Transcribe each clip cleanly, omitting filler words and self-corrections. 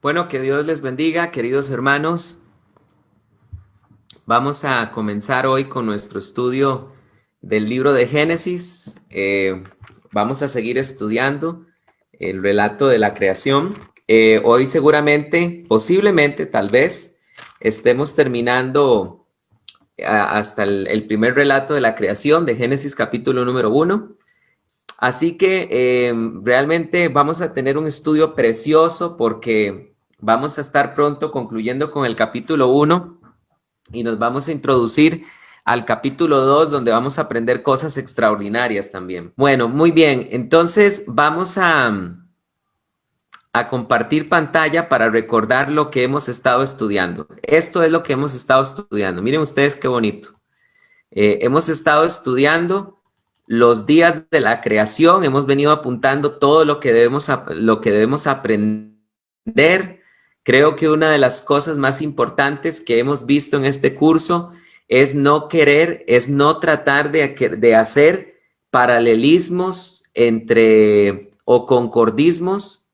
Bueno, que Dios les bendiga, queridos hermanos. Vamos a comenzar hoy con nuestro estudio del libro de Génesis. Vamos a seguir estudiando el relato de la creación. Hoy seguramente, posiblemente, tal vez, estemos terminando hasta el primer relato de la creación de Génesis capítulo número 1. Así que realmente vamos a tener un estudio precioso porque vamos a estar pronto concluyendo con el capítulo 1 y nos vamos a introducir al capítulo 2 donde vamos a aprender cosas extraordinarias también. Bueno, muy bien, entonces vamos a compartir pantalla para recordar lo que hemos estado estudiando. Esto es lo que hemos estado estudiando. Miren ustedes qué bonito. Hemos estado estudiando los días de la creación, hemos venido apuntando todo lo que debemos aprender. Creo que una de las cosas más importantes que hemos visto en este curso es no querer, es no tratar de hacer paralelismos entre o concordismos.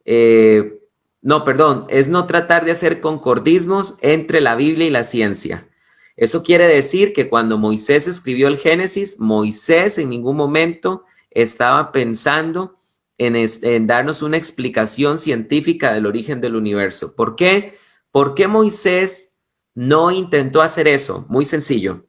No, perdón, es no tratar de hacer concordismos entre la Biblia y la ciencia. Eso quiere decir que cuando Moisés escribió el Génesis, Moisés en ningún momento estaba pensando en darnos una explicación científica del origen del universo. ¿Por qué? ¿Por qué Moisés no intentó hacer eso? Muy sencillo.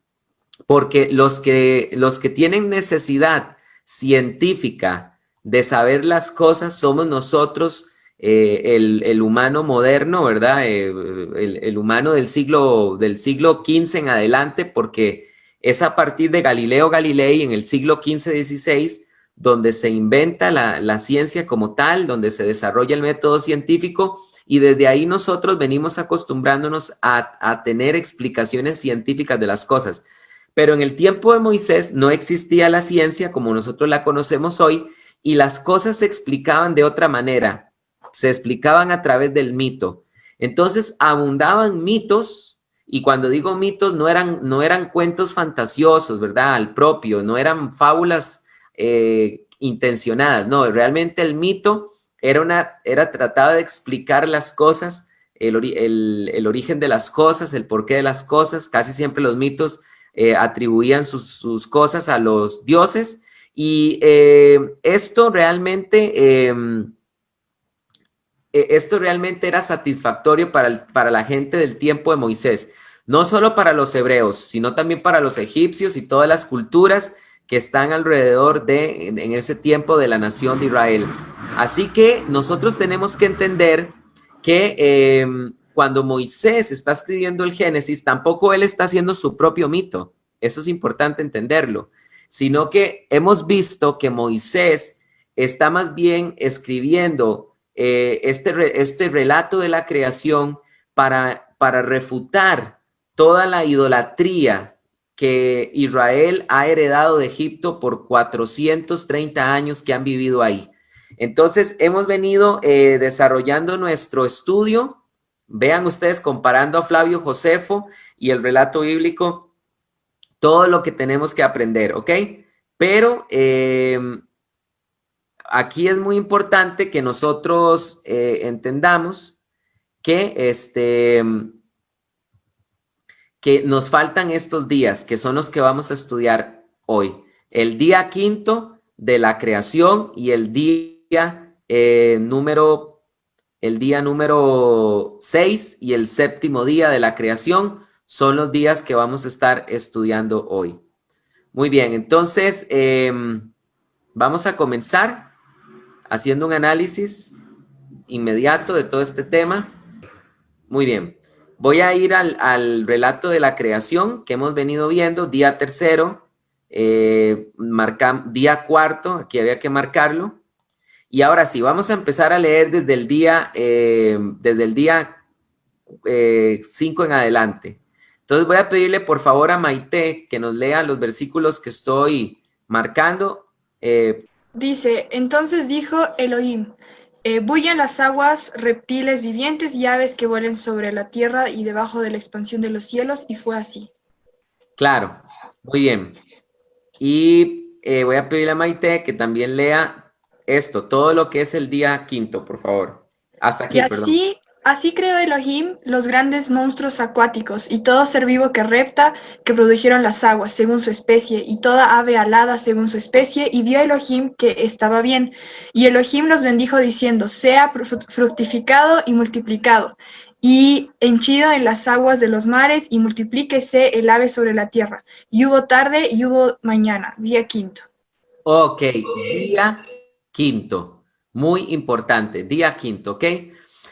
Porque los que tienen necesidad científica de saber las cosas somos nosotros, el humano moderno, ¿verdad? El humano del siglo XV en adelante, porque es a partir de Galileo Galilei en el siglo XV-XVI donde se inventa la ciencia como tal, donde se desarrolla el método científico y desde ahí nosotros venimos acostumbrándonos a tener explicaciones científicas de las cosas. Pero en el tiempo de Moisés no existía la ciencia como nosotros la conocemos hoy y las cosas se explicaban de otra manera, se explicaban a través del mito. Entonces abundaban mitos y cuando digo mitos no eran cuentos fantasiosos, ¿verdad? Al propio, no eran fábulas intencionadas, no, realmente el mito era tratado de explicar las cosas, el origen de las cosas, el porqué de las cosas, casi siempre los mitos atribuían sus cosas a los dioses y esto realmente era satisfactorio para la gente del tiempo de Moisés, no solo para los hebreos, sino también para los egipcios y todas las culturas que están alrededor en ese tiempo de la nación de Israel. Así que nosotros tenemos que entender que cuando Moisés está escribiendo el Génesis, tampoco él está haciendo su propio mito. Eso es importante entenderlo, sino que hemos visto que Moisés está más bien escribiendo este relato de la creación para refutar toda la idolatría que Israel ha heredado de Egipto por 430 años que han vivido ahí. Entonces, hemos venido desarrollando nuestro estudio. Vean ustedes, comparando a Flavio Josefo y el relato bíblico, todo lo que tenemos que aprender, ¿ok? Pero aquí es muy importante que nosotros entendamos que, que nos faltan estos días, que son los que vamos a estudiar hoy. El día quinto de la creación y el día número 6 y el séptimo día de la creación son los días que vamos a estar estudiando hoy. Muy bien, entonces vamos a comenzar haciendo un análisis inmediato de todo este tema. Muy bien. Voy a ir al relato de la creación que hemos venido viendo, día tercero, día cuarto, aquí había que marcarlo. Y ahora sí, vamos a empezar a leer desde el día 5 en adelante. Entonces voy a pedirle por favor a Maite que nos lea los versículos que estoy marcando. Dice, entonces dijo Elohim, bullan las aguas, reptiles vivientes y aves que vuelen sobre la tierra y debajo de la expansión de los cielos, y fue así. Claro, muy bien. Y voy a pedirle a Maite que también lea esto, todo lo que es el día quinto, por favor. Hasta Y aquí, perdón. así creó Elohim los grandes monstruos acuáticos y todo ser vivo que repta, que produjeron las aguas según su especie, y toda ave alada según su especie, y vio Elohim que estaba bien. Y Elohim los bendijo diciendo, sea fructificado y multiplicado, y henchido en las aguas de los mares, y multiplíquese el ave sobre la tierra. Y hubo tarde y hubo mañana, día quinto. Ok, día quinto, muy importante, día quinto, ¿ok?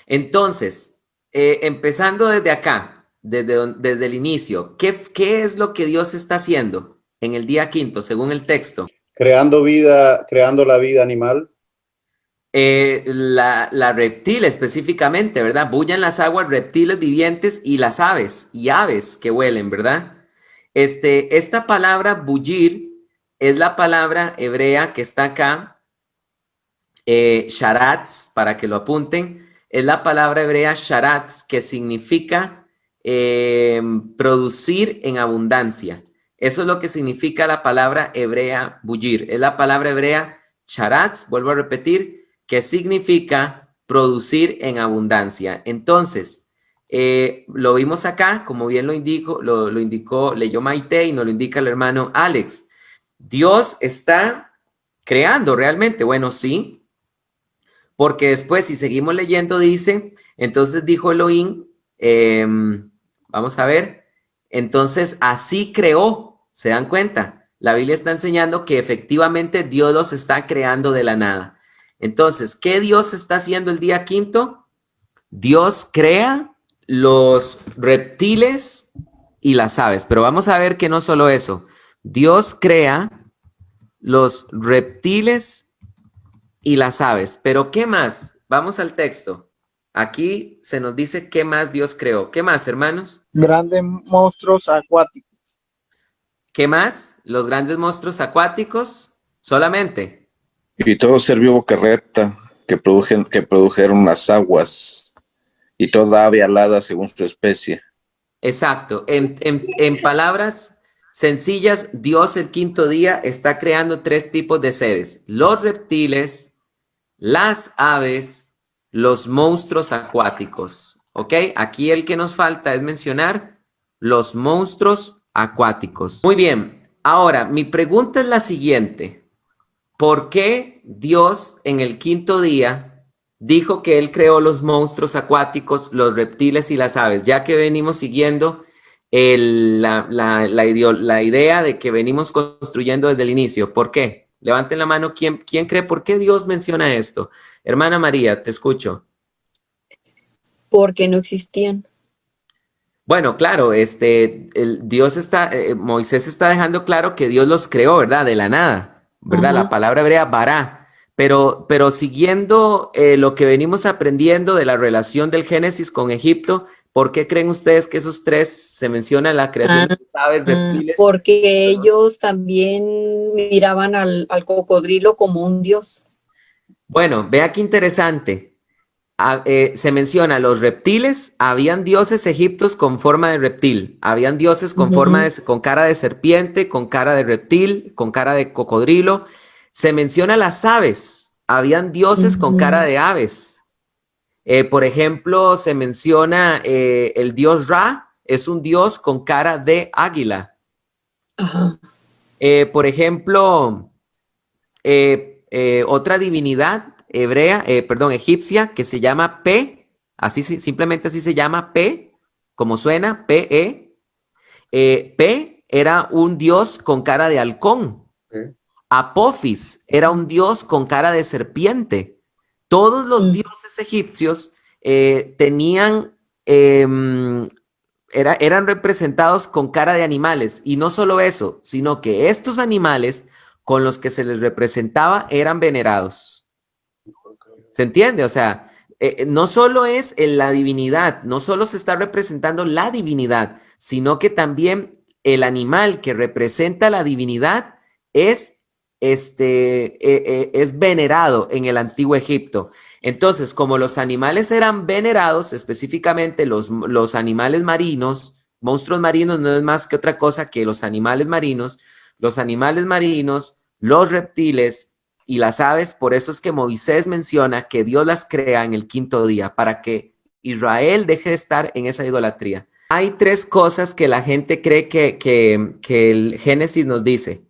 Entonces, empezando desde acá, desde el inicio, ¿qué es lo que Dios está haciendo en el día quinto, según el texto? Creando vida, creando la vida animal. La reptil específicamente, ¿verdad? Bullan las aguas, reptiles vivientes y las aves, y aves que huelen, ¿verdad? Esta palabra bullir es la palabra hebrea que está acá, sharatz, para que lo apunten, es la palabra hebrea sharatz, que significa producir en abundancia. Eso es lo que significa la palabra hebrea bullir. Es la palabra hebrea sharatz, vuelvo a repetir, que significa producir en abundancia. Entonces, lo vimos acá, como bien lo indicó, leyó Maite y nos lo indica el hermano Alex. Dios está creando realmente. Bueno, sí, porque después, si seguimos leyendo, dice, entonces dijo Elohim, vamos a ver, entonces así creó, ¿se dan cuenta? La Biblia está enseñando que efectivamente Dios los está creando de la nada. Entonces, ¿qué Dios está haciendo el día quinto? Dios crea los reptiles y las aves, pero vamos a ver que no solo eso, Dios crea los reptiles y las aves. Pero ¿qué más? Vamos al texto. Aquí se nos dice qué más Dios creó. ¿Qué más, hermanos? Grandes monstruos acuáticos. ¿Qué más? Los grandes monstruos acuáticos solamente. Y todo ser vivo que repta, que produjeron las aguas, y toda ave alada según su especie. Exacto. En palabras sencillas, Dios el quinto día está creando tres tipos de seres. Los reptiles, las aves, los monstruos acuáticos. ¿Ok? Aquí el que nos falta es mencionar los monstruos acuáticos. Muy bien. Ahora, mi pregunta es la siguiente. ¿Por qué Dios en el quinto día dijo que Él creó los monstruos acuáticos, los reptiles y las aves? Ya que venimos siguiendo la idea de que venimos construyendo desde el inicio. ¿Por qué? Levanten la mano. ¿Quién cree por qué Dios menciona esto? Hermana María, te escucho. Porque no existían. Bueno, claro, Moisés está dejando claro que Dios los creó, ¿verdad? De la nada, ¿verdad? La palabra hebrea bará. Pero siguiendo lo que venimos aprendiendo de la relación del Génesis con Egipto, ¿por qué creen ustedes que esos tres se menciona la creación de las aves, reptiles? Porque ellos también miraban al cocodrilo como un dios. Bueno, vea qué interesante. Se menciona los reptiles, habían dioses egipcios con forma de reptil, habían dioses con con cara de serpiente, con cara de reptil, con cara de cocodrilo. Se menciona las aves, habían dioses con cara de aves. Por ejemplo, se menciona el dios Ra, es un dios con cara de águila. Ajá. Por ejemplo, otra divinidad egipcia, que se llama Pe, simplemente así se llama Pe, como suena, Pe. Pe era un dios con cara de halcón. Apophis era un dios con cara de serpiente. Todos los dioses egipcios eran representados con cara de animales. Y no solo eso, sino que estos animales con los que se les representaba eran venerados. ¿Se entiende? O sea, no solo es la divinidad, no solo se está representando la divinidad, sino que también el animal que representa la divinidad es venerado en el antiguo Egipto. Entonces, como los animales eran venerados, específicamente los animales marinos, monstruos marinos no es más que otra cosa que los animales marinos, los reptiles y las aves. Por eso es que Moisés menciona que Dios las crea en el quinto día, para que Israel deje de estar en esa idolatría. Hay tres cosas que la gente cree que el Génesis nos dice.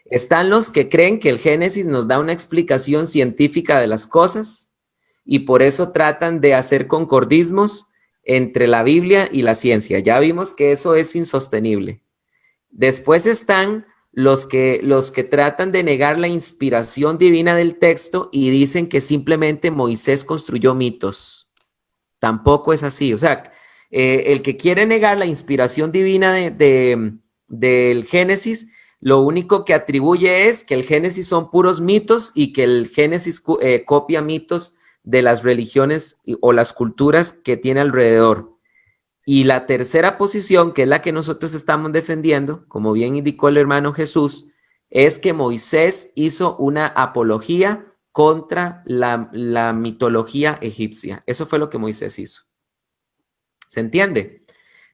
Están los que creen que el Génesis nos da una explicación científica de las cosas y por eso tratan de hacer concordismos entre la Biblia y la ciencia. Ya vimos que eso es insostenible. Después están los que tratan de negar la inspiración divina del texto y dicen que simplemente Moisés construyó mitos. Tampoco es así. O sea, el que quiere negar la inspiración divina del Génesis, lo único que atribuye es que el Génesis son puros mitos y que el Génesis copia mitos de las religiones o las culturas que tiene alrededor. Y la tercera posición, que es la que nosotros estamos defendiendo, como bien indicó el hermano Jesús, es que Moisés hizo una apología contra la mitología egipcia. Eso fue lo que Moisés hizo. ¿Se entiende?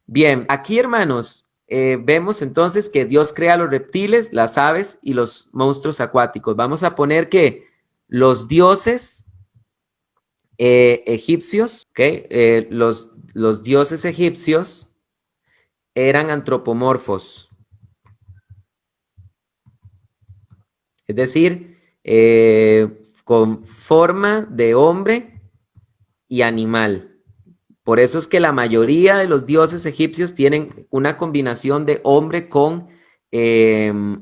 Bien, aquí, hermanos, vemos entonces que Dios crea los reptiles, las aves y los monstruos acuáticos. Vamos a poner que los dioses egipcios, ¿okay? Los dioses egipcios eran antropomorfos. Es decir, con forma de hombre y animal. Por eso es que la mayoría de los dioses egipcios tienen una combinación de hombre con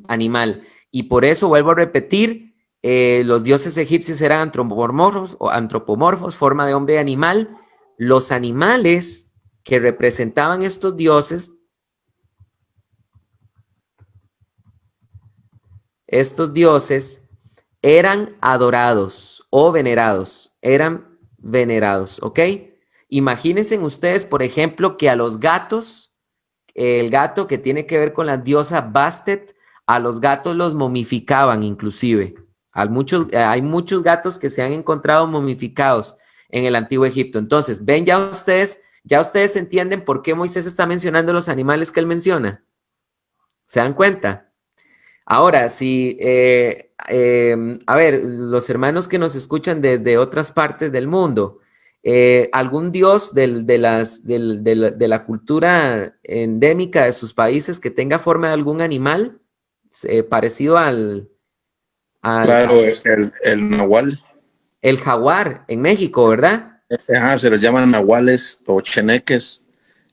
animal. Y por eso, vuelvo a repetir, los dioses egipcios eran antropomorfos, forma de hombre y animal. Los animales que representaban estos dioses, eran adorados o venerados, eran venerados, ¿ok? Imagínense ustedes, por ejemplo, que a los gatos, el gato que tiene que ver con la diosa Bastet, a los gatos los momificaban inclusive. Hay muchos gatos que se han encontrado momificados en el Antiguo Egipto. Entonces, ven, ya ustedes entienden por qué Moisés está mencionando los animales que él menciona. ¿Se dan cuenta? Ahora, si, a ver, los hermanos que nos escuchan desde otras partes del mundo, algún dios de la cultura endémica de sus países que tenga forma de algún animal parecido Claro, el nahual. El jaguar en México, ¿verdad? Ajá, se les llaman nahuales o cheneques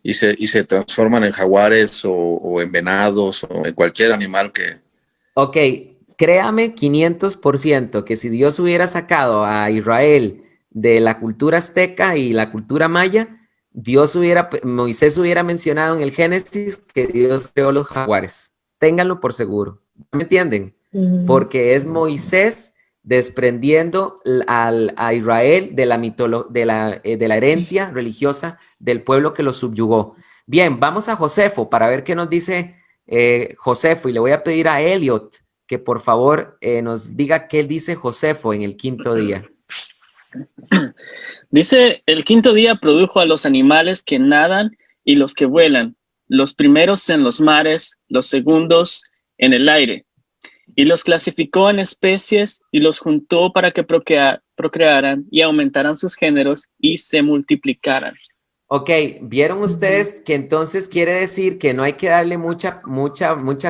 y se transforman en jaguares o en venados o en cualquier animal que... Ok, créame 500% que si Dios hubiera sacado a Israel de la cultura azteca y la cultura maya, Moisés hubiera mencionado en el Génesis que Dios creó los jaguares. Ténganlo por seguro. ¿Me entienden? Porque es Moisés desprendiendo a Israel de la herencia religiosa del pueblo que lo subyugó. Bien, vamos a Josefo para ver qué nos dice Josefo, y le voy a pedir a Elliot que por favor nos diga qué dice Josefo en el quinto día. Dice, el quinto día produjo a los animales que nadan y los que vuelan, los primeros en los mares, los segundos en el aire, y los clasificó en especies y los juntó para que procrearan y aumentaran sus géneros y se multiplicaran. Ok, ¿vieron ustedes que entonces quiere decir que no hay que darle mucha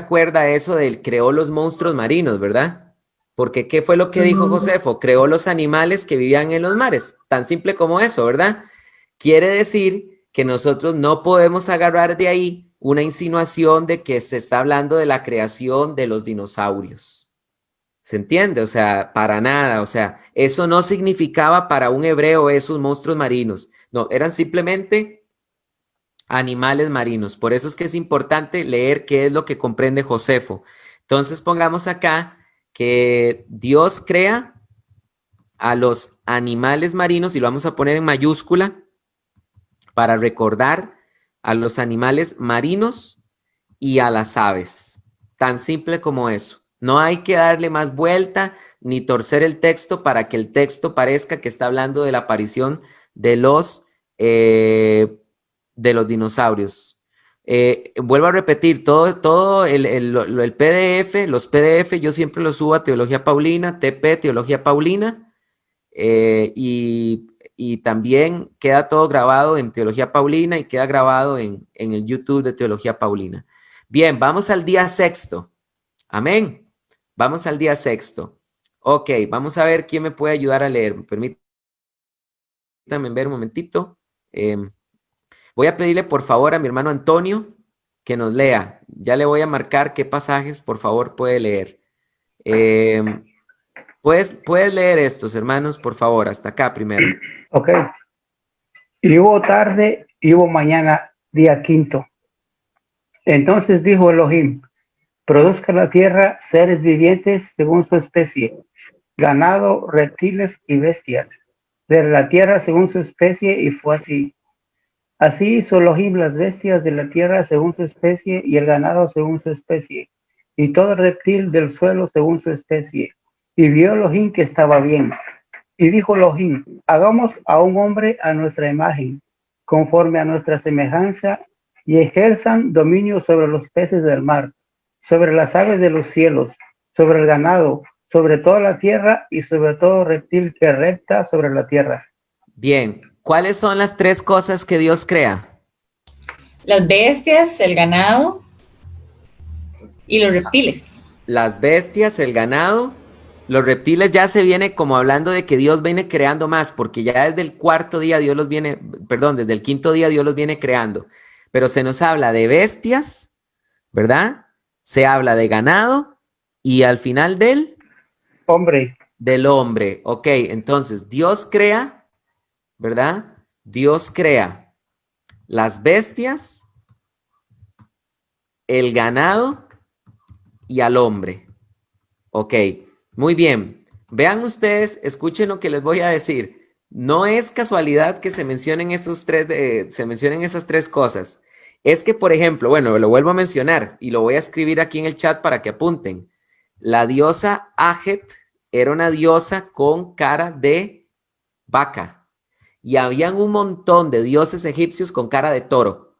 cuerda a eso del creó los monstruos marinos, ¿verdad? Porque ¿qué fue lo que dijo Josefo? Creó los animales que vivían en los mares, tan simple como eso, ¿verdad? Quiere decir que nosotros no podemos agarrar de ahí una insinuación de que se está hablando de la creación de los dinosaurios. ¿Se entiende? O sea, para nada. O sea, eso no significaba para un hebreo esos monstruos marinos. No, eran simplemente animales marinos. Por eso es que es importante leer qué es lo que comprende Josefo. Entonces pongamos acá que Dios crea a los animales marinos y lo vamos a poner en mayúscula para recordar a los animales marinos y a las aves. Tan simple como eso. No hay que darle más vuelta ni torcer el texto para que el texto parezca que está hablando de la aparición de los dinosaurios. Vuelvo a repetir, todo el PDF, los PDF, yo siempre los subo a Teología Paulina, TP, Teología Paulina, y también queda todo grabado en Teología Paulina y queda grabado en el YouTube de Teología Paulina. Bien, vamos al día sexto. Amén. Vamos al día sexto. Ok, vamos a ver quién me puede ayudar a leer. Permítanme ver un momentito. Voy a pedirle por favor a mi hermano Antonio que nos lea. Ya le voy a marcar qué pasajes por favor puede leer. ¿Puedes leer estos, hermanos, por favor? Hasta acá primero. Ok. Y hubo tarde y hubo mañana, día quinto. Entonces dijo Elohim, produzca la tierra seres vivientes según su especie, ganado, reptiles y bestias, de la tierra según su especie, y fue así. Así hizo Elohim las bestias de la tierra según su especie, y el ganado según su especie, y todo reptil del suelo según su especie. Y vio Elohim que estaba bien. Y dijo Elohim, hagamos a un hombre a nuestra imagen, conforme a nuestra semejanza, y ejerzan dominio sobre los peces del mar, sobre las aves de los cielos, sobre el ganado, sobre toda la tierra y sobre todo reptil que repta sobre la tierra. Bien, ¿cuáles son las tres cosas que Dios crea? Las bestias, el ganado y los reptiles. Las bestias, el ganado, los reptiles. Ya se viene como hablando de que Dios viene creando más, porque ya desde el cuarto día Dios los viene, perdón, desde el quinto día Dios los viene creando. Pero se nos habla de bestias, ¿verdad? Se habla de ganado y al final del hombre. Del hombre. Ok, entonces Dios crea, ¿verdad? Dios crea las bestias, el ganado y al hombre. Ok, muy bien. Vean ustedes, escuchen lo que les voy a decir. No es casualidad que se mencionen esas tres cosas. Es que, por ejemplo, bueno, lo vuelvo a mencionar y lo voy a escribir aquí en el chat para que apunten. La diosa Ajet era una diosa con cara de vaca y habían un montón de dioses egipcios con cara de toro.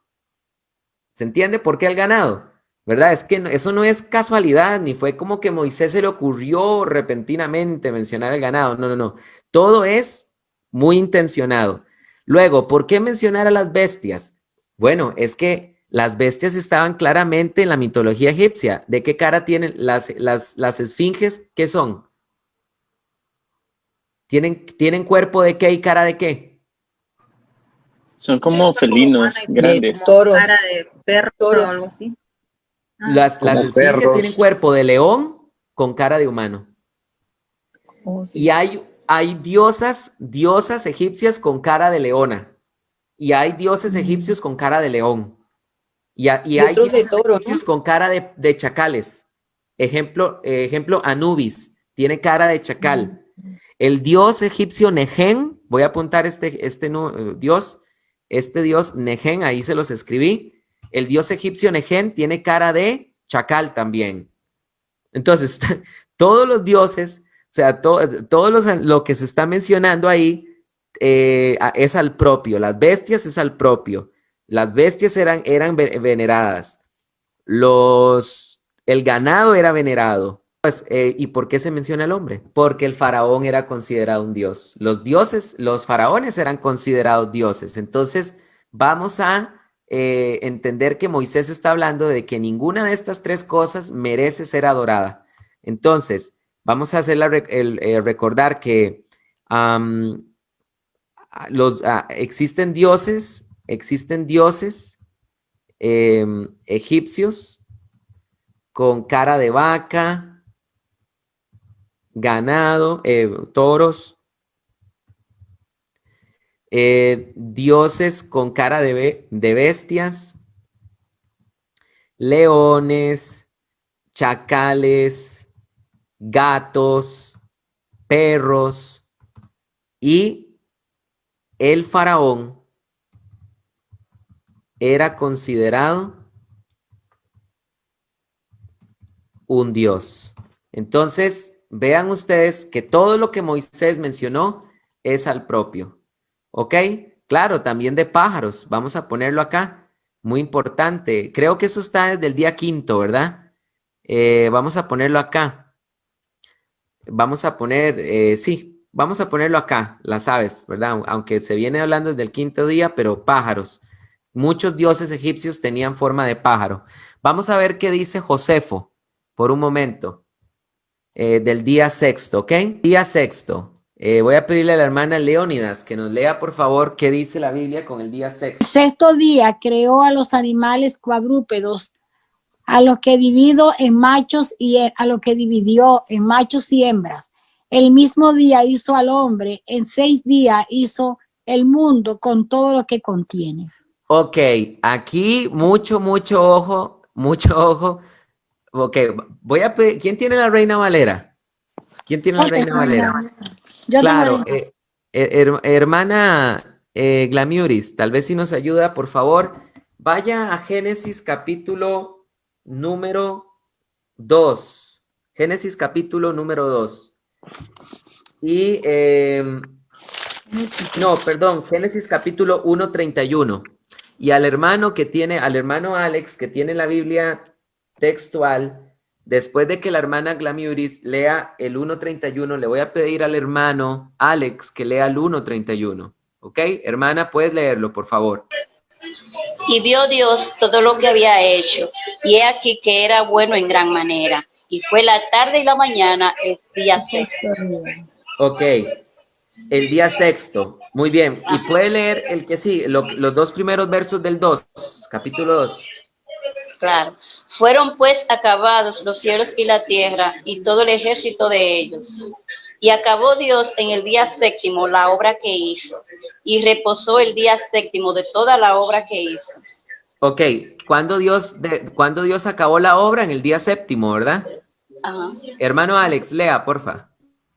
¿Se entiende por qué el ganado? ¿Verdad? Es que eso no es casualidad, ni fue como que Moisés se le ocurrió repentinamente mencionar el ganado. No, no, no. Todo es muy intencionado. Luego, ¿por qué mencionar a las bestias? Bueno, es que las bestias estaban claramente en la mitología egipcia. ¿De qué cara tienen las esfinges? ¿Qué son? ¿Tienen cuerpo de qué y cara de qué? Son como felinos grandes. Toros. Cara de perro Toros. o algo así. Las esfinges perros. tienen cuerpo de león con cara de humano. Oh, sí. Y hay diosas egipcias con cara de leona. Y hay dioses egipcios con cara de león. Y hay otros de dioses toro, egipcios ¿no? con cara de chacales. Ejemplo, Anubis, tiene cara de chacal. El dios egipcio Nehen, voy a apuntar este dios Nehen, ahí se los escribí. El dios egipcio Nehen tiene cara de chacal también. Entonces, todos los dioses, o sea, lo que se está mencionando ahí es al propio. Las bestias es al propio. Las bestias eran veneradas. El ganado era venerado. Pues, ¿y por qué se menciona el hombre? Porque el faraón era considerado un dios. Los faraones eran considerados dioses. Entonces, vamos a entender que Moisés está hablando de que ninguna de estas tres cosas merece ser adorada. Entonces, vamos a hacerla recordar que existen dioses egipcios con cara de vaca, ganado, toros, dioses con cara de bestias, leones, chacales, gatos, perros, y el faraón era considerado un dios. Entonces, vean ustedes que todo lo que Moisés mencionó es al propio. ¿Ok? Claro, también de pájaros. Vamos a ponerlo acá. Muy importante. Creo que eso está desde el día quinto, ¿verdad? Vamos a ponerlo acá. Vamos a poner, sí, vamos a ponerlo acá, las aves, ¿verdad? Aunque se viene hablando desde el quinto día, pero pájaros. Muchos dioses egipcios tenían forma de pájaro. Vamos a ver qué dice Josefo por un momento, del día sexto, ¿ok? Día sexto. Voy a pedirle a la hermana Leónidas que nos lea, por favor, qué dice la Biblia con el día sexto. Sexto día creó a los animales cuadrúpedos, a los que dividió en machos y hembras. El mismo día hizo al hombre, en 6 días hizo el mundo con todo lo que contiene. Ok, aquí mucho ojo, mucho ojo. Ok, voy a pedir, ¿quién tiene la Reina Valera? ¿Quién tiene la Reina Valera? Yo Claro, tengo hermana Glamiuris, tal vez si nos ayuda, por favor, vaya a Génesis capítulo número 2. Génesis capítulo número 2. Y, no, perdón, Génesis capítulo 1:31. Y al hermano Alex, que tiene la Biblia textual, después de que la hermana Glamiuris lea el 1:31, le voy a pedir al hermano Alex que lea el 1:31. ¿Ok? Hermana, puedes leerlo, por favor. Y vio Dios todo lo que había hecho, y he aquí que era bueno en gran manera. Y fue la tarde y la mañana el día sexto. Ok, el día sexto. Muy bien. Y puede leer el que sí, los dos primeros versos del 2, capítulo 2. Claro. Fueron pues acabados los cielos y la tierra, y todo el ejército de ellos. Y acabó Dios en el día séptimo la obra que hizo, y reposó el día séptimo de toda la obra que hizo. Ok, ¿cuándo Dios acabó la obra? En el día séptimo, ¿verdad? Ajá. Hermano Alex, lea, porfa.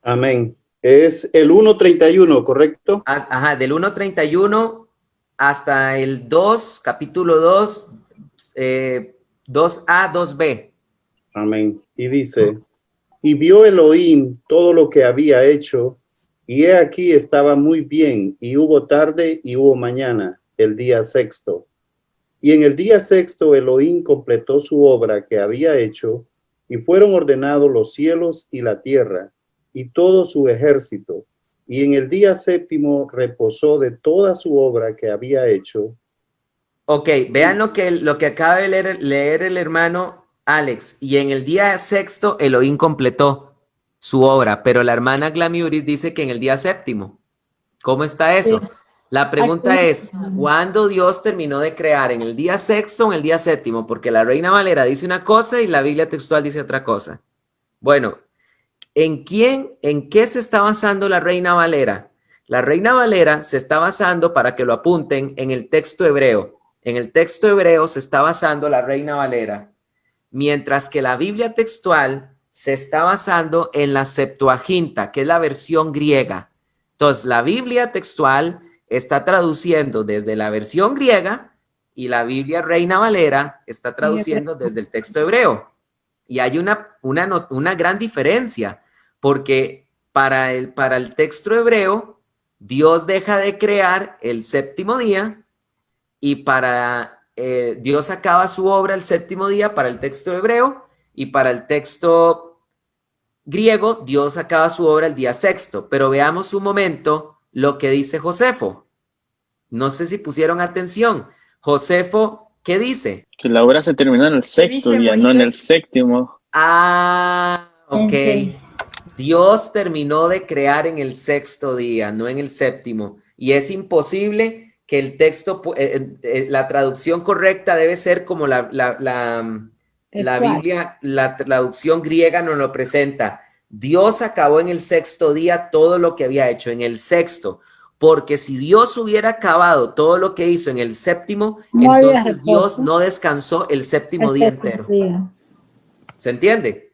Amén. Es el 1:31, ¿correcto? Ajá, del 1:31 hasta el 2, capítulo 2, 2a, 2b. Amén. Y dice, y vio Elohim todo lo que había hecho, y he aquí estaba muy bien, y hubo tarde y hubo mañana, el día sexto. Y en el día sexto Elohim completó su obra que había hecho, y fueron ordenados los cielos y la tierra, y todo su ejército. Y en el día séptimo reposó de toda su obra que había hecho. Ok, vean lo que acaba de leer el hermano Alex. Y en el día sexto Elohim completó su obra, pero la hermana Glamiuris dice que en el día séptimo. ¿Cómo está eso? Sí. La pregunta es, ¿cuándo Dios terminó de crear? ¿En el día sexto o en el día séptimo? Porque la Reina Valera dice una cosa y la Biblia textual dice otra cosa. Bueno, ¿en qué se está basando la Reina Valera? La Reina Valera se está basando, para que lo apunten, en el texto hebreo. En el texto hebreo se está basando la Reina Valera, mientras que la Biblia textual se está basando en la Septuaginta, que es la versión griega. Entonces, la Biblia textual está traduciendo desde la versión griega y la Biblia Reina Valera está traduciendo desde el texto hebreo. Y hay una gran diferencia, porque para el texto hebreo, Dios deja de crear el séptimo día y Dios acaba su obra el séptimo día para el texto hebreo, y para el texto griego, Dios acaba su obra el día sexto. Pero veamos un momento lo que dice Josefo. No sé si pusieron atención. Josefo, ¿qué dice? Que la obra se terminó en el sexto dice día, no en el séptimo. Ah, ok. Ok. Dios terminó de crear en el sexto día, no en el séptimo. Y es imposible que el texto, la traducción correcta debe ser como la Biblia, la traducción griega nos lo presenta. Dios acabó en el sexto día todo lo que había hecho, en el sexto. Porque si Dios hubiera acabado todo lo que hizo en el séptimo, No había entonces reposo. Dios no descansó el séptimo día entero. Día. ¿Se entiende?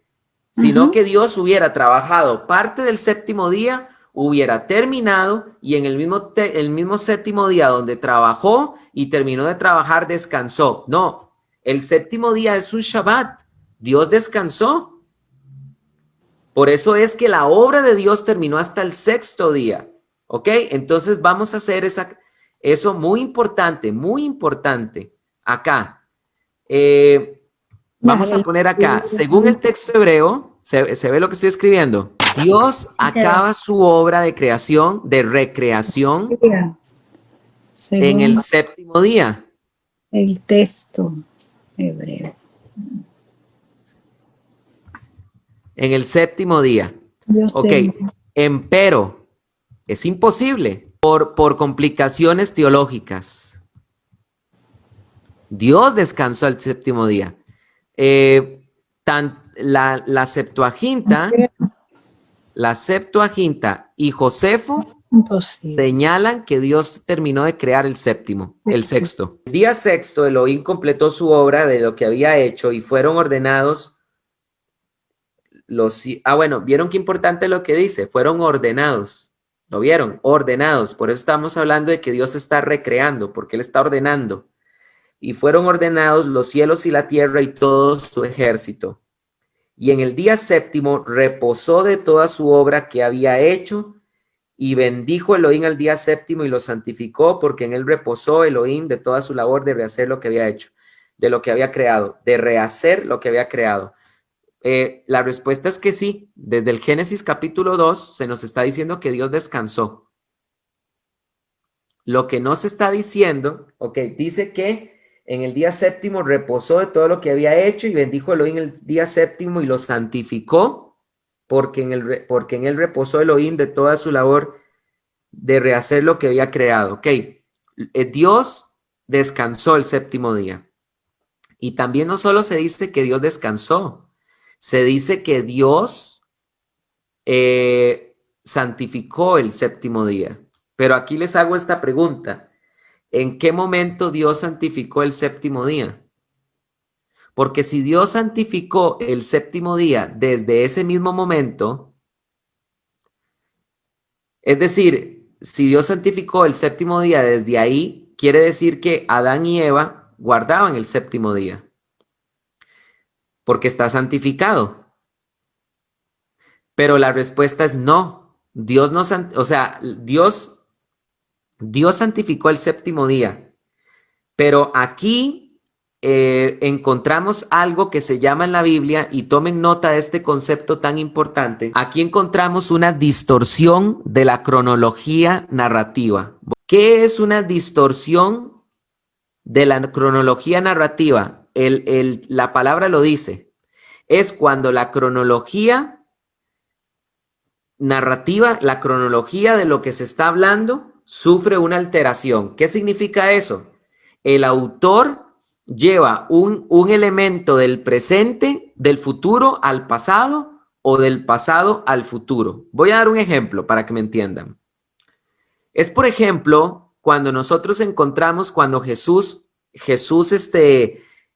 Sino que Dios hubiera trabajado parte del séptimo día, hubiera terminado, y en el mismo séptimo día donde trabajó y terminó de trabajar, descansó. No, el séptimo día es un Shabbat. Dios descansó. Por eso es que la obra de Dios terminó hasta el sexto día. ¿Ok? Entonces vamos a hacer eso muy importante, muy importante. acá. Vamos a poner acá, según el texto hebreo, ¿se ve lo que estoy escribiendo? Dios acaba su obra de creación, de recreación, en el séptimo día. El texto hebreo. En el séptimo día. Ok, empero, es imposible por complicaciones teológicas. Dios descansó el séptimo día. La Septuaginta y Josefo señalan que Dios terminó de crear el sexto. El día sexto, Elohim completó su obra de lo que había hecho y fueron ordenados bueno, ¿vieron qué importante lo que dice? Fueron ordenados. ¿Lo vieron? Ordenados. Por eso estamos hablando de que Dios está recreando, porque Él está ordenando. Y fueron ordenados los cielos y la tierra y todo su ejército. Y en el día séptimo reposó de toda su obra que había hecho y bendijo Elohim al día séptimo y lo santificó, porque en él reposó Elohim de toda su labor de rehacer lo que había hecho, de lo que había creado, de rehacer lo que había creado. La respuesta es que sí. Desde el Génesis capítulo 2 se nos está diciendo que Dios descansó. Lo que no se está diciendo, dice que en el día séptimo reposó de todo lo que había hecho y bendijo Elohim el día séptimo y lo santificó, porque en él reposó Elohim de toda su labor de rehacer lo que había creado. Dios descansó el séptimo día. Y también no solo se dice que Dios descansó, se dice que Dios santificó el séptimo día. Pero aquí les hago esta pregunta. ¿En qué momento Dios santificó el séptimo día? Porque si Dios santificó el séptimo día desde ese mismo momento, es decir, si Dios santificó el séptimo día desde ahí, quiere decir que Adán y Eva guardaban el séptimo día, porque está santificado. Pero la respuesta es no. Dios santificó el séptimo día. Pero aquí encontramos algo que se llama en la Biblia, y tomen nota de este concepto tan importante. Aquí encontramos una distorsión de la cronología narrativa. ¿Qué es una distorsión de la cronología narrativa? La palabra lo dice. Es cuando la cronología narrativa, la cronología de lo que se está hablando, sufre una alteración. ¿Qué significa eso? El autor lleva un elemento del presente, del futuro al pasado, o del pasado al futuro. Voy a dar un ejemplo para que me entiendan. Es, por ejemplo, cuando nosotros encontramos cuando Jesús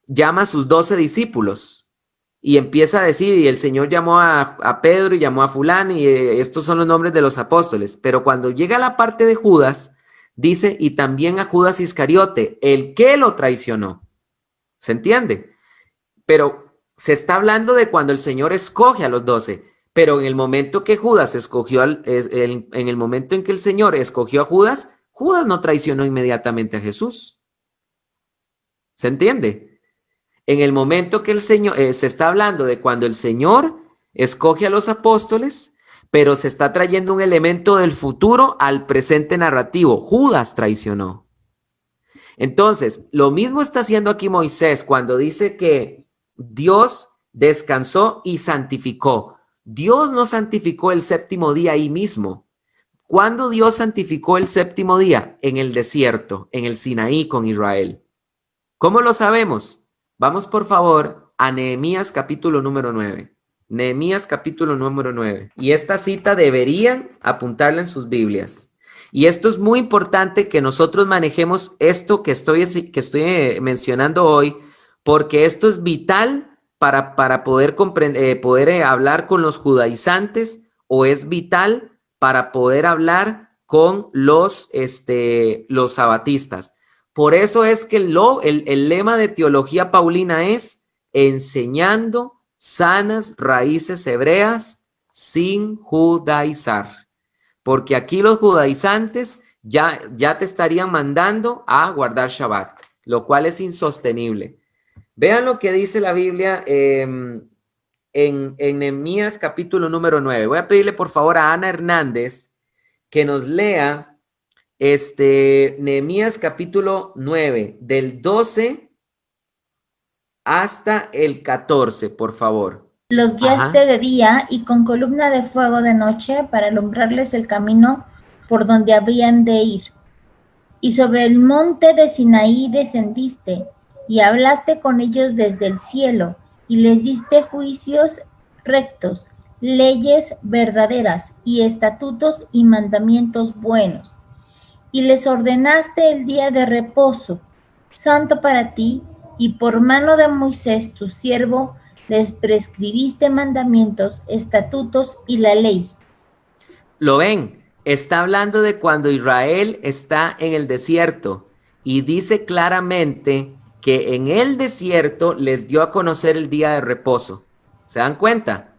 llama a sus 12 discípulos y empieza a decir, y el Señor llamó a Pedro y llamó a fulano, y estos son los nombres de los apóstoles. Pero cuando llega la parte de Judas, dice, y también a Judas Iscariote, el que lo traicionó. ¿Se entiende? Pero se está hablando de cuando el Señor escoge a los 12. Pero en el momento que Judas escogió, en el momento en que el Señor escogió a Judas, Judas no traicionó inmediatamente a Jesús. ¿Se entiende? En el momento que el Señor, se está hablando de cuando el Señor escoge a los apóstoles, pero se está trayendo un elemento del futuro al presente narrativo. Judas traicionó. Entonces, lo mismo está haciendo aquí Moisés cuando dice que Dios descansó y santificó. Dios no santificó el séptimo día ahí mismo. ¿Cuándo Dios santificó el séptimo día? En el desierto, en el Sinaí con Israel. ¿Cómo lo sabemos? Vamos por favor a Nehemías capítulo número 9. Nehemías capítulo número 9. Y esta cita deberían apuntarla en sus Biblias. Y esto es muy importante que nosotros manejemos esto que estoy mencionando hoy, porque esto es vital para poder hablar con los judaizantes, o es vital para poder hablar con los sabatistas. Por eso es que el lema de teología paulina es enseñando sanas raíces hebreas sin judaizar. Porque aquí los judaizantes ya te estarían mandando a guardar Shabbat. lo cual es insostenible. Vean lo que dice la Biblia en Nehemías capítulo número 9. Voy a pedirle por favor a Ana Hernández que nos lea Nehemías capítulo 9, del 12 hasta el 14, por favor. Los guiaste de día y con columna de fuego de noche para alumbrarles el camino por donde habían de ir. Y sobre el monte de Sinaí descendiste y hablaste con ellos desde el cielo y les diste juicios rectos, leyes verdaderas y estatutos y mandamientos buenos. Y les ordenaste el día de reposo, santo para ti, y por mano de Moisés tu siervo les prescribiste mandamientos, estatutos y la ley. ¿Lo ven? Está hablando de cuando Israel está en el desierto y dice claramente que en el desierto les dio a conocer el día de reposo. ¿Se dan cuenta?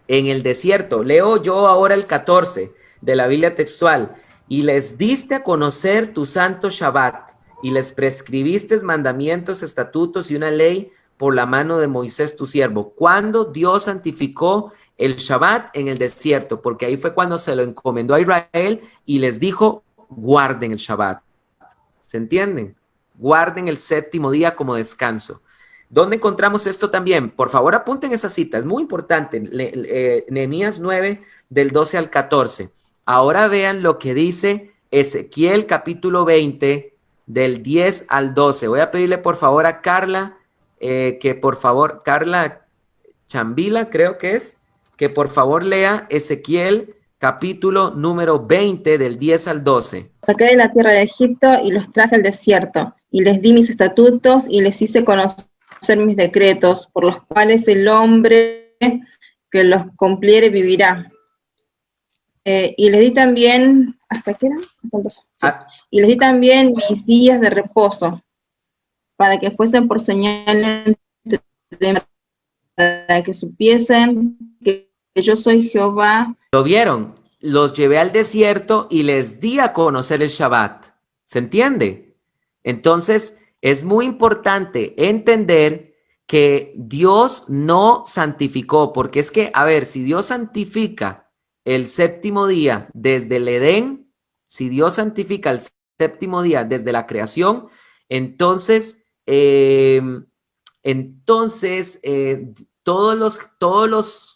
En el desierto. Leo yo ahora el 14 de la Biblia textual. Y les diste a conocer tu santo Shabbat y les prescribiste mandamientos, estatutos y una ley por la mano de Moisés tu siervo. ¿Cuándo Dios santificó el Shabbat? En el desierto, porque ahí fue cuando se lo encomendó a Israel y les dijo, guarden el Shabbat. ¿Se entienden? Guarden el séptimo día como descanso. ¿Dónde encontramos esto también? Por favor, apunten esa cita, es muy importante. Nehemías 9, del 12 al 14. Ahora vean lo que dice Ezequiel capítulo 20, del 10 al 12. Voy a pedirle por favor a Carla, que por favor, Carla Chambila creo que es, que por favor lea Ezequiel capítulo número 20, del 10 al 12. Saqué de la tierra de Egipto y los traje al desierto, y les di mis estatutos y les hice conocer mis decretos, por los cuales el hombre que los cumpliere vivirá. Y les di también, ¿hasta qué era? Hasta el 12. Sí. Y les di también mis días de reposo, para que fuesen por señal, para que supiesen que yo soy Jehová. ¿Lo vieron? Los llevé al desierto y les di a conocer el Shabbat. ¿Se entiende? Entonces, es muy importante entender que Dios no santificó, porque es que, a ver, si Dios santifica el séptimo día desde el Edén, si Dios santifica el séptimo día desde la creación, entonces,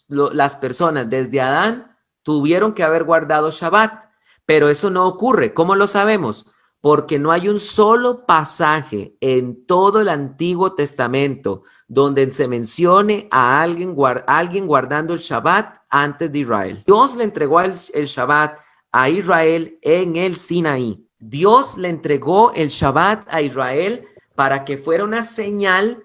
las personas desde Adán tuvieron que haber guardado Shabbat, pero eso no ocurre. ¿Cómo lo sabemos? Porque no hay un solo pasaje en todo el Antiguo Testamento donde se mencione a alguien guardando el Shabbat antes de Israel. Dios le entregó el Shabbat a Israel en el Sinaí. Dios le entregó el Shabbat a Israel para que fuera una señal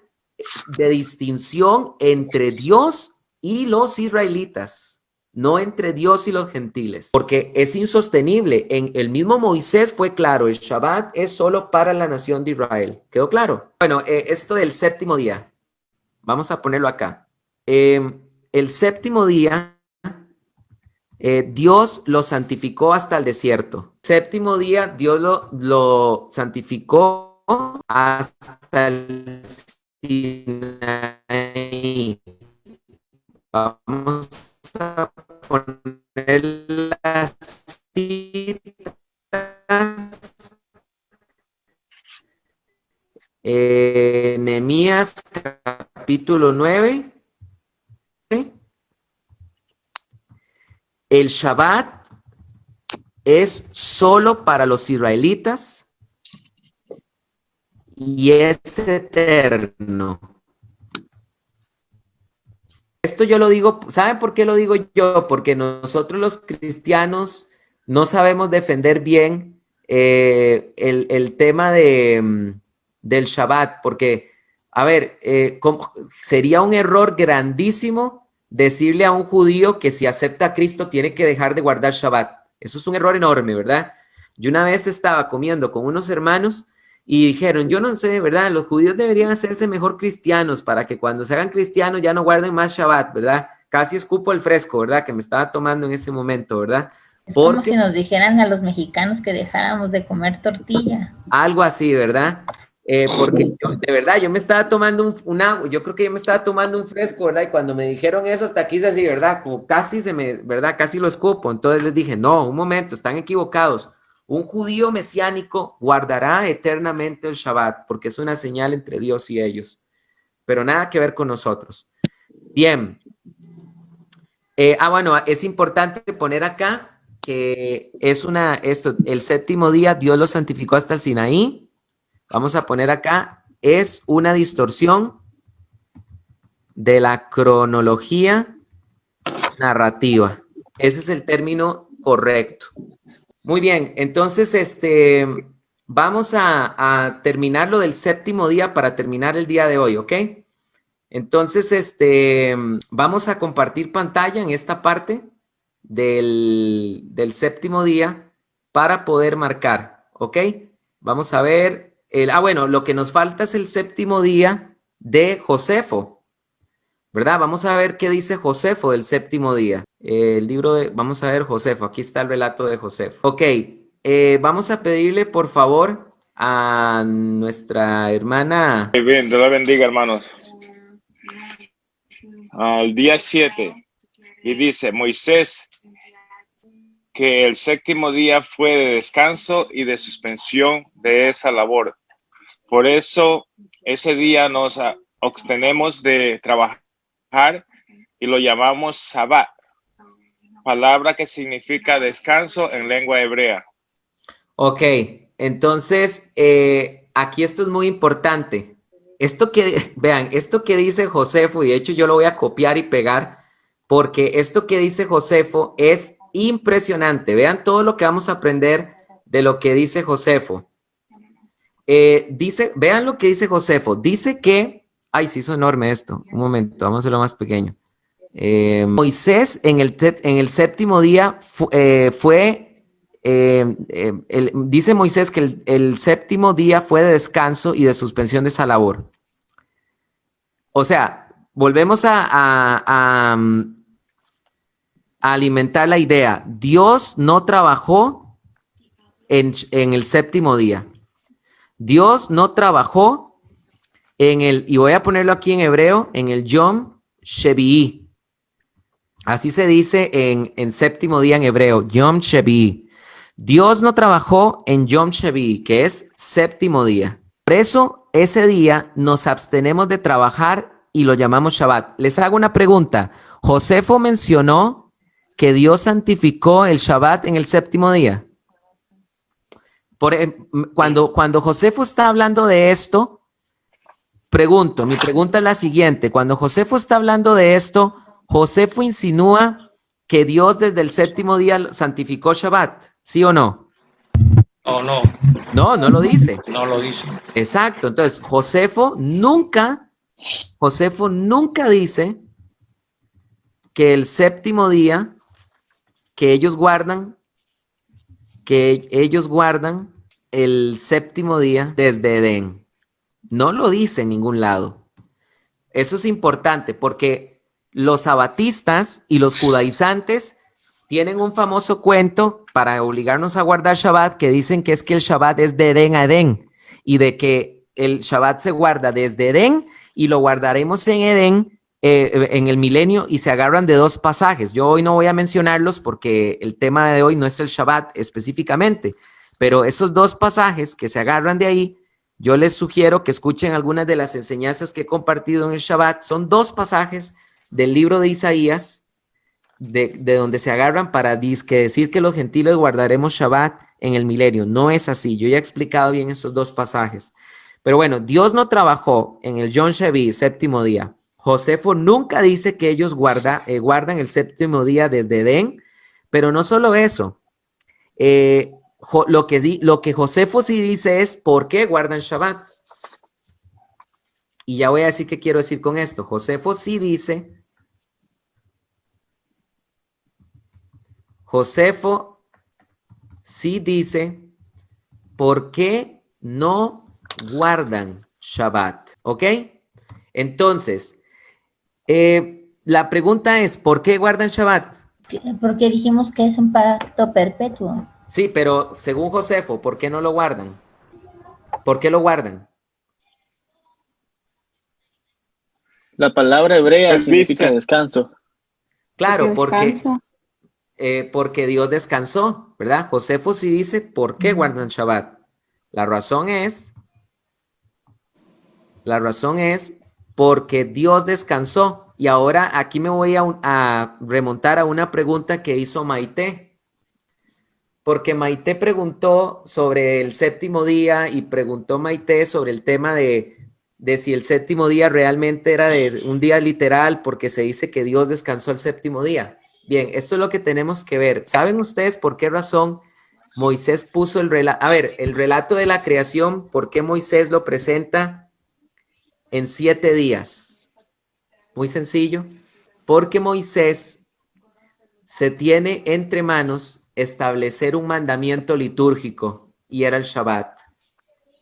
de distinción entre Dios y los israelitas, no entre Dios y los gentiles, porque es insostenible. En el mismo Moisés fue claro, el Shabbat es solo para la nación de Israel. ¿Quedó claro? Bueno, esto del séptimo día, vamos a ponerlo acá. El séptimo día, Dios lo santificó hasta el desierto. Séptimo día, Dios lo santificó hasta el Sinaí. Vamos a poner las citas. Nehemías capítulo 9. El Shabbat es solo para los israelitas y es eterno. Esto yo lo digo, ¿saben por qué lo digo yo? Porque nosotros los cristianos no sabemos defender bien el tema del Shabbat, porque, a ver, sería un error grandísimo decirle a un judío que si acepta a Cristo tiene que dejar de guardar Shabbat. Eso es un error enorme, ¿verdad? Yo una vez estaba comiendo con unos hermanos y dijeron, yo no sé, ¿verdad? Los judíos deberían hacerse mejor cristianos para que cuando se hagan cristianos ya no guarden más Shabbat, ¿verdad? Casi escupo el fresco, ¿verdad? Que me estaba tomando en ese momento, ¿verdad? Es como si nos dijeran a los mexicanos que dejáramos de comer tortilla. Algo así, ¿verdad? Porque de verdad, yo me estaba tomando un agua, yo creo que yo me estaba tomando un fresco, ¿verdad? Y cuando me dijeron eso, hasta aquí hice así, ¿verdad? Como casi ¿verdad? Casi lo escupo. Entonces les dije, no, un momento, están equivocados. Un judío mesiánico guardará eternamente el Shabbat, porque es una señal entre Dios y ellos, pero nada que ver con nosotros. Bien. Bueno, es importante poner acá que es el séptimo día Dios lo santificó hasta el Sinaí. Vamos a poner acá, es una distorsión de la cronología narrativa. Ese es el término correcto. Muy bien, entonces vamos a terminar lo del séptimo día para terminar el día de hoy, ¿ok? Entonces, vamos a compartir pantalla en esta parte del séptimo día para poder marcar, ¿ok? Vamos a ver, bueno, lo que nos falta es el séptimo día de Josefo, ¿verdad? Vamos a ver qué dice Josefo del séptimo día. Vamos a ver Josefo, aquí está el relato de Josefo. Ok, vamos a pedirle por favor a nuestra hermana. Bien, Dios la bendiga, hermanos. Al día 7, y dice Moisés que el séptimo día fue de descanso y de suspensión de esa labor. Por eso ese día nos abstenemos de trabajar y lo llamamos Shabbat, palabra que significa descanso en lengua hebrea. Ok, entonces aquí esto es muy importante. Vean, esto que dice Josefo, y de hecho yo lo voy a copiar y pegar, porque esto que dice Josefo es impresionante. Vean todo lo que vamos a aprender de lo que dice Josefo. Vean lo que dice Josefo. Dice que, ay, se hizo enorme esto. Un momento, vamos a hacerlo más pequeño. Moisés en el séptimo día dice Moisés que el séptimo día fue de descanso y de suspensión de esa labor. O sea, volvemos a alimentar la idea. Dios no trabajó en el séptimo día. Dios no trabajó y voy a ponerlo aquí en hebreo, en el Yom Shevi'i. Así se dice en séptimo día en hebreo, Yom Shevi'i. Dios no trabajó en Yom Shevi'i, que es séptimo día. Por eso, ese día nos abstenemos de trabajar y lo llamamos Shabbat. Les hago una pregunta. ¿Josefo mencionó que Dios santificó el Shabbat en el séptimo día? Cuando Josefo está hablando de esto, mi pregunta es la siguiente. Cuando Josefo está hablando de esto, Josefo insinúa que Dios desde el séptimo día santificó Shabbat, ¿sí o no? No. No, no lo dice. No lo dice. Exacto. Entonces, Josefo nunca dice que el séptimo día que ellos guardan el séptimo día desde Edén. No lo dice en ningún lado. Eso es importante porque los sabatistas y los judaizantes tienen un famoso cuento para obligarnos a guardar Shabbat que dicen que es que el Shabbat es de Edén a Edén y de que el Shabbat se guarda desde Edén y lo guardaremos en Edén en el milenio y se agarran de dos pasajes. Yo hoy no voy a mencionarlos porque el tema de hoy no es el Shabbat específicamente, pero esos dos pasajes que se agarran de ahí, yo les sugiero que escuchen algunas de las enseñanzas que he compartido en el Shabbat. Son dos pasajes del libro de Isaías, de donde se agarran para decir que los gentiles guardaremos Shabbat en el milenio. No es así. Yo ya he explicado bien esos dos pasajes. Pero bueno, Dios no trabajó en el Yom Shevi'i, séptimo día. Josefo nunca dice que ellos guardan el séptimo día desde Edén, pero no solo eso. Lo que Josefo sí dice es ¿por qué guardan Shabbat? Y ya voy a decir qué quiero decir con esto. Josefo sí dice ¿por qué no guardan Shabbat? ¿Ok? Entonces, la pregunta es, ¿por qué guardan Shabbat? Porque dijimos que es un pacto perpetuo. Sí, pero según Josefo, ¿por qué no lo guardan? ¿Por qué lo guardan? La palabra hebrea Él significa dice- descanso. Claro, porque, Descanso. porque Dios descansó, ¿verdad? Josefo sí dice, ¿por qué guardan Shabbat? La razón es porque Dios descansó. Y ahora aquí me voy a remontar a una pregunta que hizo Maite. Porque Maite preguntó sobre el séptimo día y preguntó Maite sobre el tema de si el séptimo día realmente era de un día literal, porque se dice que Dios descansó el séptimo día. Bien, esto es lo que tenemos que ver. ¿Saben ustedes por qué razón Moisés puso el relato? A ver, el relato de la creación, ¿por qué Moisés lo presenta en 7 días? Muy sencillo. Porque Moisés se tiene entre manos establecer un mandamiento litúrgico y era el Shabbat.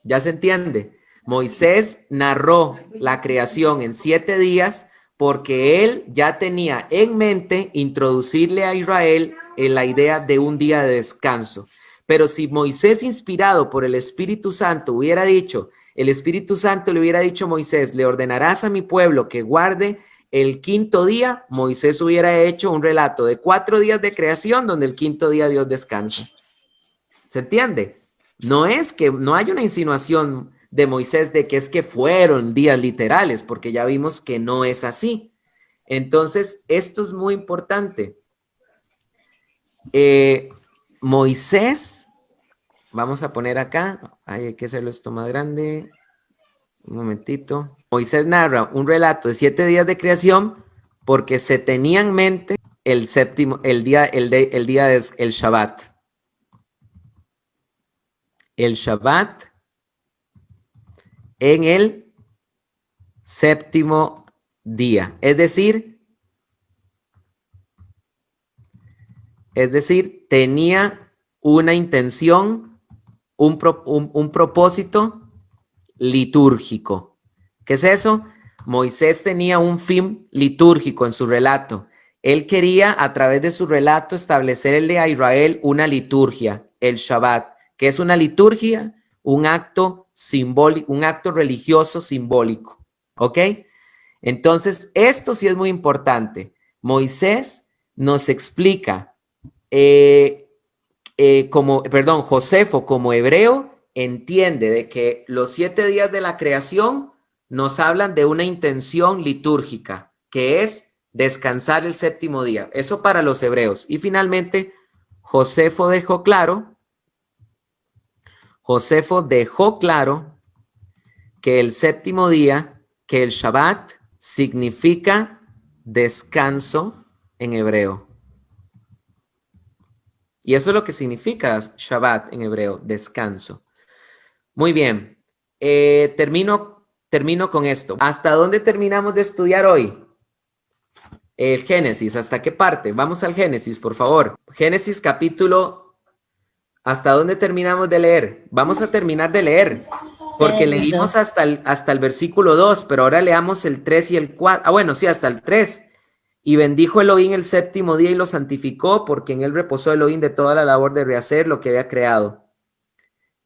¿Ya se entiende? Moisés narró la creación en 7 días porque él ya tenía en mente introducirle a Israel en la idea de un día de descanso. Pero si Moisés, inspirado por el Espíritu Santo, hubiera dicho, el Espíritu Santo le hubiera dicho a Moisés, le ordenarás a mi pueblo que guarde el quinto día, Moisés hubiera hecho un relato de 4 días de creación donde el quinto día Dios descansa. ¿Se entiende? No es que, no hay una insinuación de Moisés de que es que fueron días literales, porque ya vimos que no es así. Entonces, esto es muy importante. Moisés, vamos a poner acá, hay que hacerlo esto más grande, un momentito. Moisés narra un relato de 7 días de creación porque se tenía en mente el séptimo, el día es el Shabbat. El Shabbat en el séptimo día. Es decir, tenía una intención, un propósito litúrgico. ¿Qué es eso? Moisés tenía un fin litúrgico en su relato. Él quería, a través de su relato, establecerle a Israel una liturgia, el Shabbat. ¿Qué es una liturgia? Un acto simbólico, un acto religioso simbólico. ¿Ok? Entonces, esto sí es muy importante. Moisés nos explica, Josefo como hebreo entiende de que los 7 días de la creación nos hablan de una intención litúrgica, que es descansar el séptimo día. Eso para los hebreos. Y finalmente, Josefo dejó claro que el séptimo día, que el Shabbat significa descanso en hebreo. Y eso es lo que significa Shabbat en hebreo, descanso. Muy bien, termino con esto. ¿Hasta dónde terminamos de estudiar hoy? El Génesis, ¿hasta qué parte? Vamos al Génesis, por favor. Génesis capítulo, ¿hasta dónde terminamos de leer? Vamos a terminar de leer, porque leímos hasta el versículo 2, pero ahora leamos el 3 y el 4. Ah, bueno, sí, hasta el 3. Y bendijo Elohim el séptimo día y lo santificó, porque en él reposó Elohim de toda la labor de rehacer lo que había creado.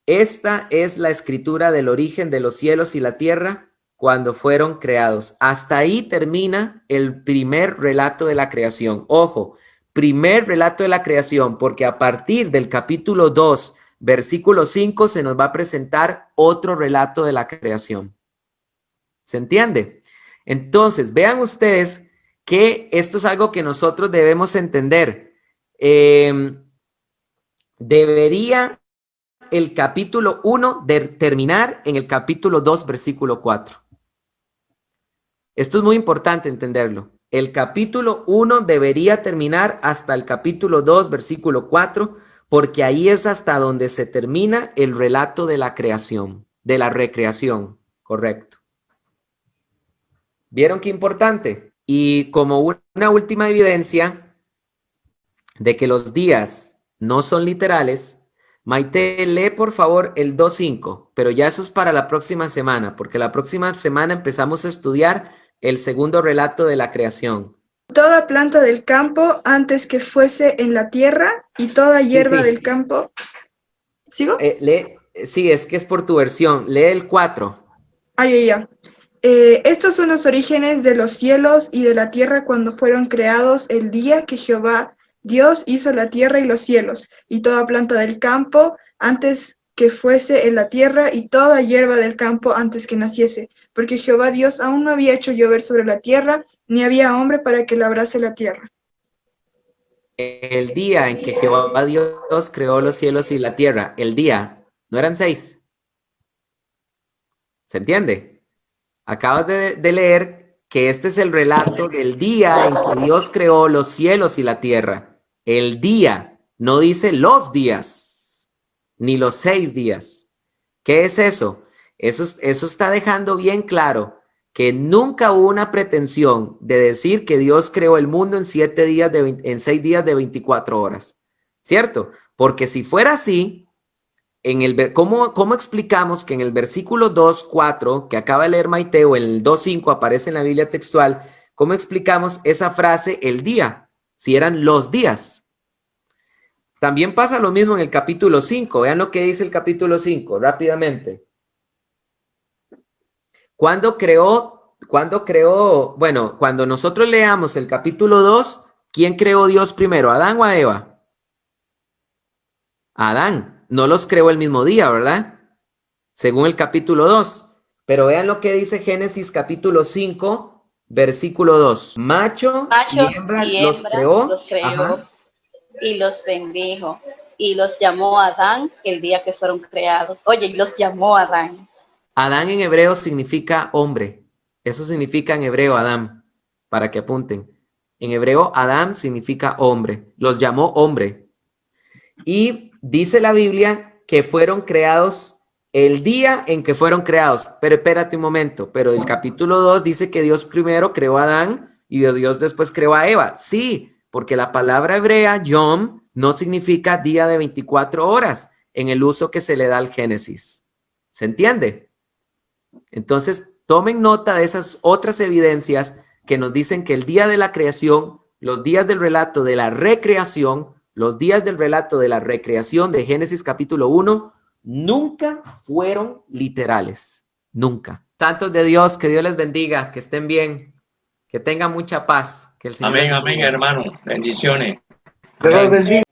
Esta es la escritura del origen de los cielos y la tierra cuando fueron creados. Hasta ahí termina el primer relato de la creación. Ojo, primer relato de la creación, porque a partir del capítulo 2, versículo 5, se nos va a presentar otro relato de la creación. ¿Se entiende? Entonces, vean ustedes que esto es algo que nosotros debemos entender. Debería el capítulo 1 de terminar en el capítulo 2, versículo 4. Esto es muy importante entenderlo. El capítulo 1 debería terminar hasta el capítulo 2, versículo 4, porque ahí es hasta donde se termina el relato de la creación, de la recreación, correcto. ¿Vieron qué importante? Y como una última evidencia de que los días no son literales, Maite, lee por favor el 2.5, pero ya eso es para la próxima semana, porque la próxima semana empezamos a estudiar el segundo relato de la creación. Toda planta del campo antes que fuese en la tierra y toda hierba del campo. ¿Sigo? Sí, es que es por tu versión. Lee el 4. Ya. Estos son los orígenes de los cielos y de la tierra cuando fueron creados el día que Jehová Dios hizo la tierra y los cielos, y toda planta del campo antes que fuese en la tierra, y toda hierba del campo antes que naciese, porque Jehová Dios aún no había hecho llover sobre la tierra, ni había hombre para que labrase la tierra. El día en que Jehová Dios creó los cielos y la tierra, el día, ¿no eran 6? ¿Se entiende? Acabas de leer que este es el relato del día en que Dios creó los cielos y la tierra. El día, no dice los días, ni los 6 días. ¿Qué es eso? Eso está dejando bien claro que nunca hubo una pretensión de decir que Dios creó el mundo en 6 días de 24 horas, ¿cierto? Porque si fuera así, ¿cómo explicamos que en el versículo 2:4 que acaba de leer Maite, o en el 2:5 aparece en la Biblia textual, cómo explicamos esa frase, el día, si eran los días? También pasa lo mismo en el capítulo 5, vean lo que dice el capítulo 5, rápidamente. Cuando nosotros leamos el capítulo 2, ¿quién creó Dios primero, Adán o a Eva? Adán, no los creó el mismo día, ¿verdad? Según el capítulo 2. Pero vean lo que dice Génesis capítulo 5, versículo 2. Macho y hembra los creó, ajá, y los bendijo, y los llamó Adán el día que fueron creados. Oye, y los llamó Adán. Adán en hebreo significa hombre. Eso significa en hebreo Adán, para que apunten. En hebreo Adán significa hombre. Los llamó hombre. Y dice la Biblia que fueron creados el día en que fueron creados. Pero espérate un momento. Pero el capítulo 2 dice que Dios primero creó a Adán y Dios después creó a Eva. Sí, porque la palabra hebrea, yom, no significa día de 24 horas en el uso que se le da al Génesis. ¿Se entiende? Entonces, tomen nota de esas otras evidencias que nos dicen que el día de la creación, los días del relato de la recreación, los días del relato de la recreación de Génesis capítulo 1, nunca fueron literales. Nunca. Santos de Dios, que Dios les bendiga, que estén bien, que tengan mucha paz. Que el Señor amén, amén, hermano. Bendiciones. Dios los bendiga.